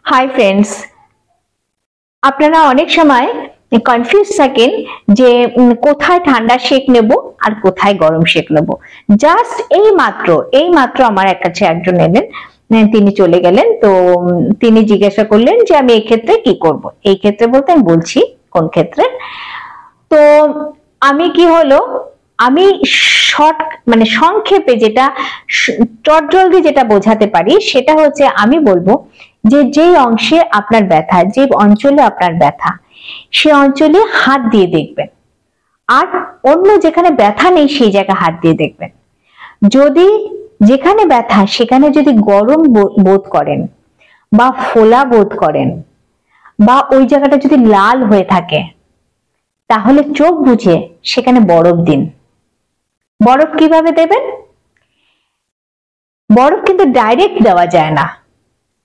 Hi friends, আপনারা অনেক সময় কনফিউজ থাকেন যে কোথায় ঠান্ডা শেক নেব আর কোথায় গরম শেক নেব। জাস্ট এই মাত্র আমার কাছে একজন এলেন, তিনি চলে গেলেন। তো তিনি জিজ্ঞাসা করলেন যে আমি এই ক্ষেত্রে কি করব। এই ক্ষেত্রে বলতে আমি বলছি কোন ক্ষেত্রে। তো আমি কি হলো, আমি সংক্ষেপে যেটা চটজলদি যেটা বোঝাতে পারি সেটা হচ্ছে, আমি বলবো যে যেই অংশে আপনার ব্যথা, যে অঞ্চলে আপনার ব্যথা, সে অঞ্চলে হাত দিয়ে দেখবেন, আর অন্য যেখানে ব্যথা নেই সেই জায়গায় হাত দিয়ে দেখবেন। যদি যেখানে ব্যথা সেখানে যদি গরম বোধ করেন বা ফোলা বোধ করেন বা ওই জায়গাটা যদি লাল হয়ে থাকে, তাহলে চোখ বুঝে সেখানে বরফ দিন। বরফ কিভাবে দেবেন? বরফ কিন্তু ডাইরেক্ট দেওয়া যায় না,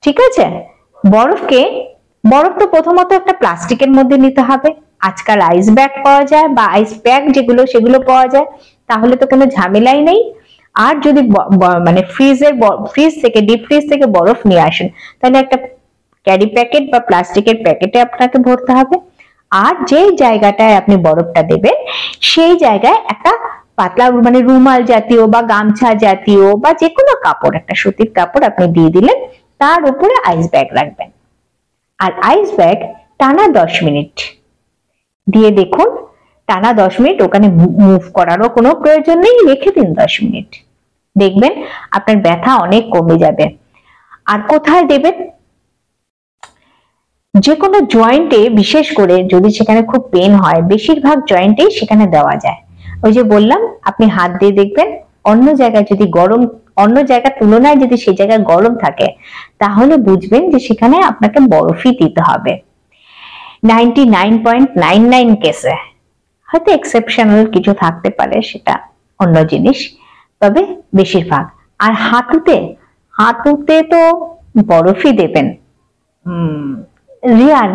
ঠিক আছে? বরফ তো প্রথমত একটা প্লাস্টিকের মধ্যে নিতে হবে। আজকাল আইস ব্যাগ পাওয়া যায় বা আইস প্যাক সেগুলো পাওয়া যায়, তাহলে তো কোনো ঝামেলাই নেই। আর যদি মানে ফ্রিজ থেকে ডিপ ফ্রিজ থেকে বরফ নিয়ে আসেন, তাহলে একটা ক্যারি প্যাকেট বা প্লাস্টিকের প্যাকেটে আপনাকে ভরতে হবে। আর যে জায়গাটায় আপনি বরফটা দেবেন সেই জায়গায় একটা পাতলা মানে রুমাল জাতীয় বা গামছা জাতীয় বা যে কোনো কাপড়, একটা সুতির কাপড় আপনি দিয়ে দিলেন, তার উপরে আইস ব্যাগ রাখবেন। আর আইস ব্যাগ টানা 10 মিনিট দিয়ে দেখুন, টানা 10 মিনিট ওখানে মুভ করারও কোনো প্রয়োজন নেই, রেখে দিন 10 মিনিট, দেখবেন আপনার ব্যথা অনেক কমে যাবে। আর কোথায় দেবেন? যে কোনো জয়েন্টে, বিশেষ করে যদি সেখানে খুব পেন হয়, বেশিরভাগ জয়েন্টেই সেখানে দেওয়া যায়। ওই যে বললাম, আপনি হাত দিয়ে দেখবেন, অন্য জায়গায় যদি গরম, অন্য জায়গার তুলনায় যদি সেই জায়গায় গরম থাকে, তাহলে বুঝবেন যে সেখানে আপনাকে বরফই দিতে হবে। 99.99 কেসে, হয়তো এক্সেপশনাল কিছু থাকতে পারে, সেটা অন্য জিনিস, তবে বেশিরভাগ। আর হাঁটুতে তো বরফই দেবেন।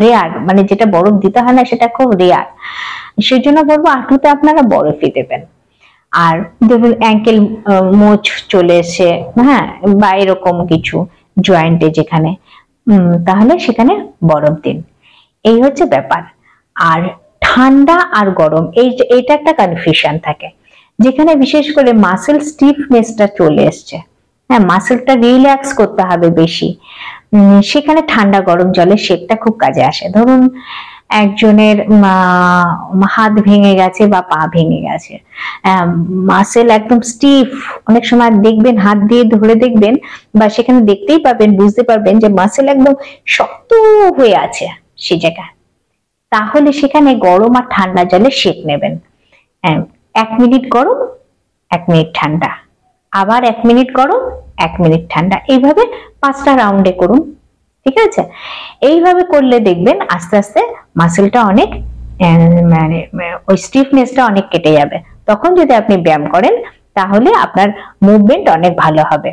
রেয়ার, মানে যেটা বরফ দিতে হয় না সেটা খুব রেয়ার, সেজন্য বলবো হাঁটুতে আপনারা বরফই দেবেন। আর ধরুন অ্যাঙ্কেল মোচ চলে এসে, হ্যাঁ, বা এরকম কিছু জয়েন্টে যেখানে, তাহলে সেখানে বরফ দিন। এই হচ্ছে ব্যাপার। আর ঠান্ডা আর গরম, এইটা একটা কনফিউশন থাকে, যেখানে বিশেষ করে মাসেল স্টিফনেসটা চলে এসছে, হ্যাঁ, মাসেলটা রিল্যাক্স করতে হবে বেশি, সেখানে ঠান্ডা গরম জলের শেকটা খুব কাজে আসে। ধরুন একজনের হাত ভেঙে গেছে বা পা ভেঙে গেছে, মাসেল একদম স্টিফ, অনেক সময় দেখবেন হাত দিয়ে ধরে দেখবেন বা সেখানে দেখতেই পাবেন, বুঝতে পারবেন যে মাসেল একদম শক্ত হয়ে আছে সেই জায়গায়, তাহলে সেখানে গরম আর ঠান্ডা জলে সেক নেবেন। 1 মিনিট গরম, 1 মিনিট ঠান্ডা, আবার 1 মিনিট গরম, 1 মিনিট ঠান্ডা, এইভাবে 5টা রাউন্ডে করুন, ঠিক আছে? এইভাবে করলে দেখবেন আস্তে আস্তে মাসেলটা অনেক, মানে ওই স্টিফনেসটা অনেক কেটে যাবে। তখন যদি আপনি ব্যায়াম করেন তাহলে আপনার মুভমেন্ট অনেক ভালো হবে।